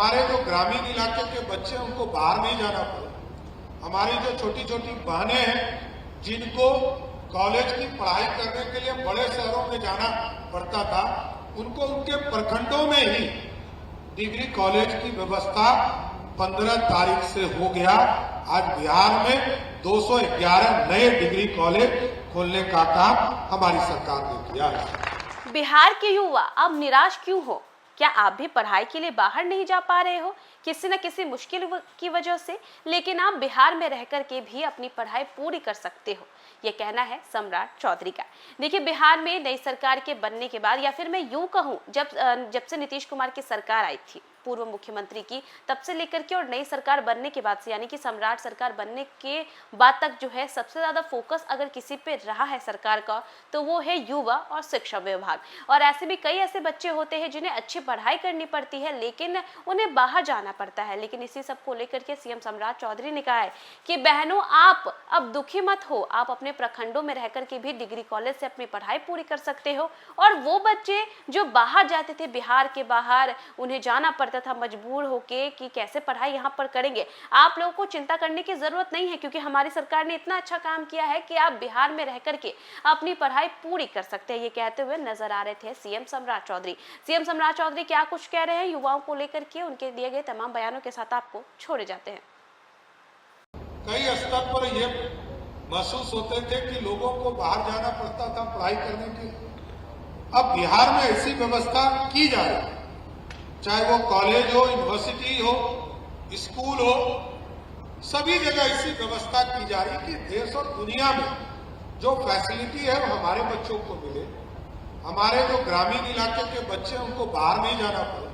हमारे जो ग्रामीण इलाके के बच्चे उनको बाहर नहीं जाना पड़े। हमारी जो छोटी छोटी बहनें हैं जिनको कॉलेज की पढ़ाई करने के लिए बड़े शहरों में जाना पड़ता था, उनको उनके प्रखंडों में ही डिग्री कॉलेज की व्यवस्था 15 तारीख से हो गया। आज बिहार में 211 नए डिग्री कॉलेज खोलने का काम हमारी सरकार ने किया है। बिहार के युवा अब निराश क्यों हो? क्या आप भी पढ़ाई के लिए बाहर नहीं जा पा रहे हो किसी न किसी मुश्किल की वजह से, लेकिन आप बिहार में रहकर के भी अपनी पढ़ाई पूरी कर सकते हो, ये कहना है सम्राट चौधरी का। देखिए, बिहार में नई सरकार के बनने के बाद, या फिर मैं यूं कहूं जब से नीतीश कुमार की सरकार आई थी, पूर्व मुख्यमंत्री की, तब से लेकर के और नई सरकार बनने के बाद से, यानी कि सम्राट सरकार बनने के बाद तक जो है सबसे ज्यादा फोकस अगर किसी पे रहा है सरकार का, तो वो है युवा और शिक्षा विभाग। और ऐसे भी कई ऐसे बच्चे होते हैं जिन्हें अच्छी पढ़ाई करनी पड़ती है लेकिन उन्हें बाहर जाना पड़ता है। लेकिन इसी सब को लेकर के सीएम सम्राट चौधरी ने कहा है कि बहनों, आप अब दुखी मत हो, आप अपने प्रखंडों में रहकर के भी डिग्री कॉलेज से अपनी पढ़ाई पूरी कर सकते हो। और वो बच्चे जो बाहर जाते थे, बिहार के बाहर उन्हें जाना पड़ता था मजबूर होके कि कैसे पढ़ाई यहाँ पर करेंगे, आप लोगों को चिंता करने की जरूरत नहीं है, क्योंकि हमारी सरकार ने इतना अच्छा काम किया है कि आप बिहार में रहकर के अपनी पढ़ाई पूरी कर सकते हैं। ये कहते हुए नजर आ रहे थे सीएम सम्राट चौधरी। सीएम सम्राट चौधरी क्या कुछ कह रहे हैं युवाओं को लेकर के, उनके दिए गए तमाम बयानों के साथ आपको छोड़े जाते हैं। कई स्तर पर यह महसूस होते थे कि लोगों को बाहर जाना पड़ता था पढ़ाई करने के लिए। अब बिहार में ऐसी व्यवस्था की जा रही है, चाहे वो कॉलेज हो, यूनिवर्सिटी हो, स्कूल हो, सभी जगह ऐसी व्यवस्था की जा रही है कि देश और दुनिया में जो फैसिलिटी है वो हमारे बच्चों को मिले। हमारे जो ग्रामीण इलाके के बच्चे उनको बाहर नहीं जाना पड़े।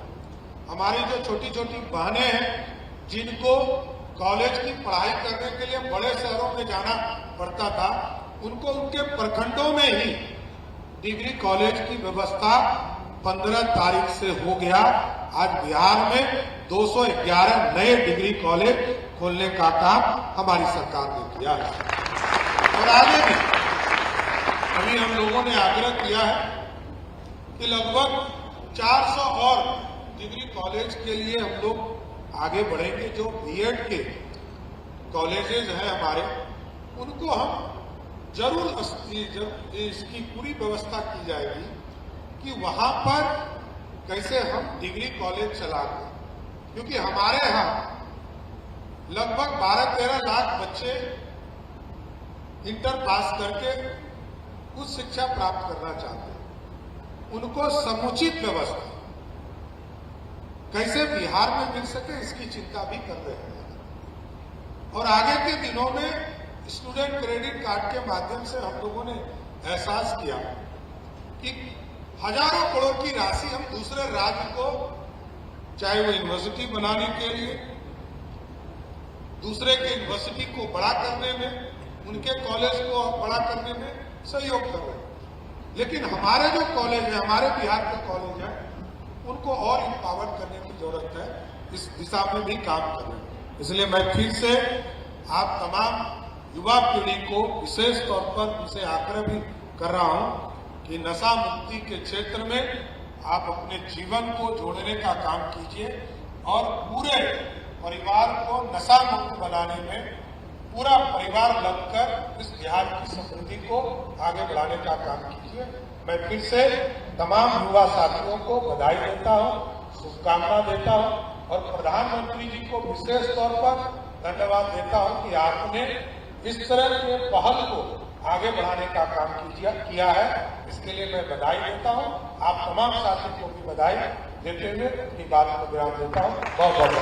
हमारी जो छोटी छोटी बहनें हैं जिनको कॉलेज की पढ़ाई करने के लिए बड़े शहरों में जाना पड़ता था, उनको उनके प्रखंडों में ही डिग्री कॉलेज की व्यवस्था 15 तारीख से हो गया। आज बिहार में 211 नए डिग्री कॉलेज खोलने का काम हमारी सरकार ने किया है। और आगे भी अभी हम लोगों ने आग्रह किया है कि लगभग 400 और डिग्री कॉलेज के लिए हम लोग आगे बढ़ेंगे। जो बीएड के कॉलेजेस हैं हमारे, उनको हम जरूर इसकी पूरी व्यवस्था की जाएगी कि वहां पर कैसे हम डिग्री कॉलेज चला दें, क्योंकि हमारे यहाँ लगभग 12-13 लाख बच्चे इंटर पास करके उच्च शिक्षा प्राप्त करना चाहते हैं। उनको समुचित व्यवस्था कैसे बिहार में मिल सके, इसकी चिंता भी कर रहे हैं। और आगे के दिनों में स्टूडेंट क्रेडिट कार्ड के माध्यम से हम लोगों ने एहसास किया कि हजारों करोड़ की राशि हम दूसरे राज्य को, चाहे वो यूनिवर्सिटी बनाने के लिए, दूसरे के यूनिवर्सिटी को बड़ा करने में, उनके कॉलेज को बड़ा करने में सहयोग कर रहे हैं। लेकिन हमारे जो कॉलेज है, हमारे बिहार के कॉलेज है, उनको और इम्पावर करने की जरूरत है। इस दिशा में भी काम कर रहे हैं। इसलिए मैं फिर से आप तमाम युवा पीढ़ी को विशेष तौर पर उनसे आग्रह भी कर रहा हूं कि नशा मुक्ति के क्षेत्र में आप अपने जीवन को जोड़ने का काम कीजिए और पूरे परिवार को नशा मुक्त बनाने में पूरा परिवार लगकर इस बिहार की समृद्धि को आगे बढ़ाने का काम कीजिए। मैं फिर से तमाम युवा साथियों को बधाई देता हूं, शुभकामना देता हूं और प्रधानमंत्री जी को विशेष तौर पर धन्यवाद देता हूं कि आपने इस तरह के पहल को आगे बढ़ाने का काम किया है। इसके लिए मैं बधाई देता हूं। आप तमाम साथियों को भी बधाई देते हुए अपनी बात को विराम देता हूं। बहुत बहुत